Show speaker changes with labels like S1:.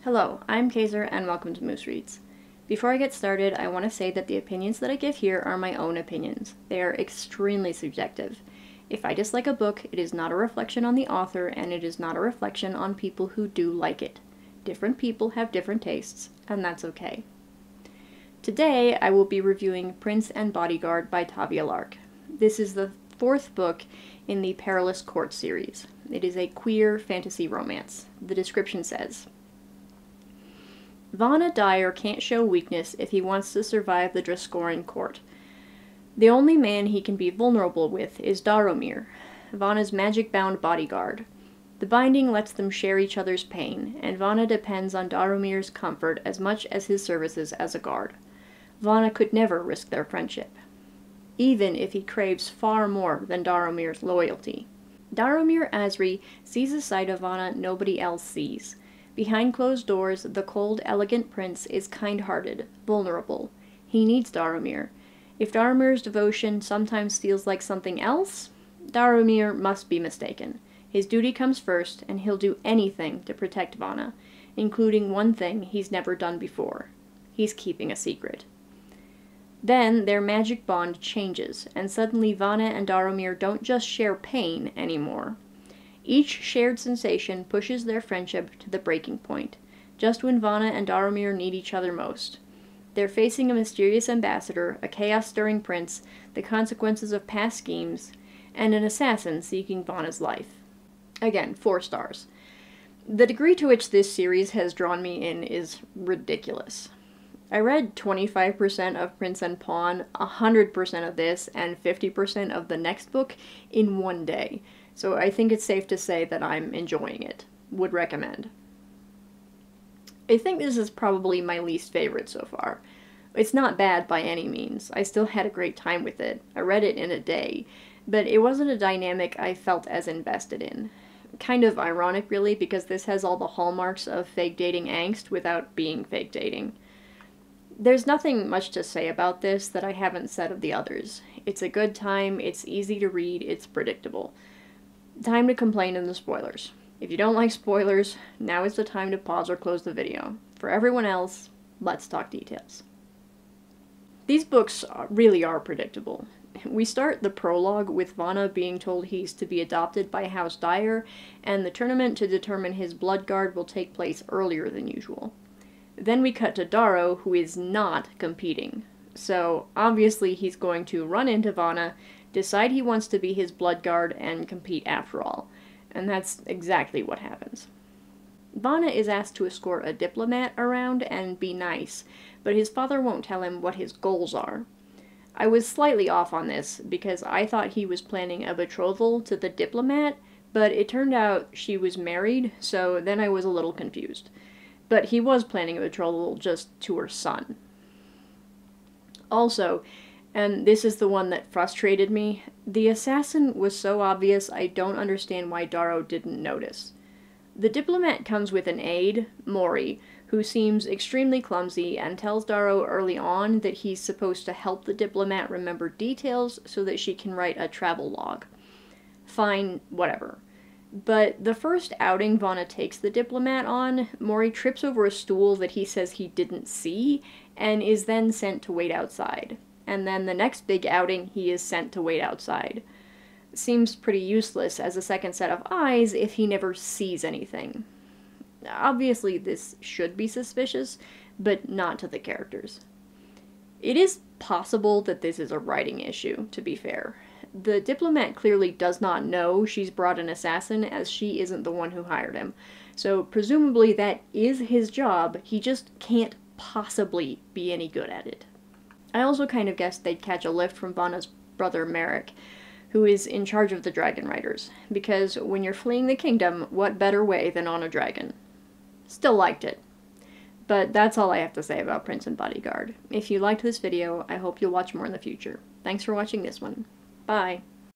S1: Hello, I'm Kaiser and welcome to Moose Reads. Before I get started, I want to say that the opinions that I give here are my own opinions. They are extremely subjective. If I dislike a book, it is not a reflection on the author, and it is not a reflection on people who do like it. Different people have different tastes, and that's okay. Today, I will be reviewing Prince and Bodyguard by Tavia Lark. This is the fourth book in the Perilous Courts series. It is a queer fantasy romance. The description says, Vana Dyer can't show weakness if he wants to survive the Draskorin court. The only man he can be vulnerable with is Daromir, Vana's magic-bound bodyguard. The binding lets them share each other's pain, and Vana depends on Daromir's comfort as much as his services as a guard. Vana could never risk their friendship, even if he craves far more than Daromir's loyalty. Daromir Asri sees a side of Vana nobody else sees. Behind closed doors, the cold, elegant prince is kind-hearted, vulnerable. He needs Daromir. If Daromir's devotion sometimes feels like something else, Daromir must be mistaken. His duty comes first, and he'll do anything to protect Vana, including one thing he's never done before. He's keeping a secret. Then their magic bond changes, and suddenly Vana and Daromir don't just share pain anymore. Each shared sensation pushes their friendship to the breaking point, just when Vana and Daromir need each other most. They're facing a mysterious ambassador, a chaos-stirring prince, the consequences of past schemes, and an assassin seeking Vana's life. Again, 4 stars. The degree to which this series has drawn me in is ridiculous. I read 25% of Prince and Pawn, 100% of this, and 50% of the next book in one day. So I think it's safe to say that I'm enjoying it. Would recommend. I think this is probably my least favorite so far. It's not bad by any means. I still had a great time with it. I read it in a day, but it wasn't a dynamic I felt as invested in. Kind of ironic, really, because this has all the hallmarks of fake dating angst without being fake dating. There's nothing much to say about this that I haven't said of the others. It's a good time, it's easy to read, it's predictable. Time to complain in the spoilers. If you don't like spoilers, now is the time to pause or close the video. For everyone else, let's talk details. These books really are predictable. We start the prologue with Vana being told he's to be adopted by House Dyer, and the tournament to determine his blood guard will take place earlier than usual. Then we cut to Daro, who is not competing. So, obviously he's going to run into Vana, decide he wants to be his blood guard, and compete after all. And that's exactly what happens. Vana is asked to escort a diplomat around and be nice, but his father won't tell him what his goals are. I was slightly off on this, because I thought he was planning a betrothal to the diplomat, but it turned out she was married, so then I was a little confused. But he was planning a betrothal just to her son. Also, and this is the one that frustrated me, the assassin was so obvious I don't understand why Daro didn't notice. The diplomat comes with an aide, Mori, who seems extremely clumsy and tells Daro early on that he's supposed to help the diplomat remember details so that she can write a travel log. Fine, whatever. But the first outing Vana takes the diplomat on, Mori trips over a stool that he says he didn't see, and is then sent to wait outside. And then the next big outing, he is sent to wait outside. Seems pretty useless as a second set of eyes if he never sees anything. Obviously this should be suspicious, but not to the characters. It is possible that this is a writing issue, to be fair. The diplomat clearly does not know she's brought an assassin, as she isn't the one who hired him. So presumably that is his job, he just can't possibly be any good at it. I also kind of guessed they'd catch a lift from Vana's brother Merrick, who is in charge of the dragon riders, because when you're fleeing the kingdom, what better way than on a dragon? Still liked it. But that's all I have to say about Prince and Bodyguard. If you liked this video, I hope you'll watch more in the future. Thanks for watching this one. Bye.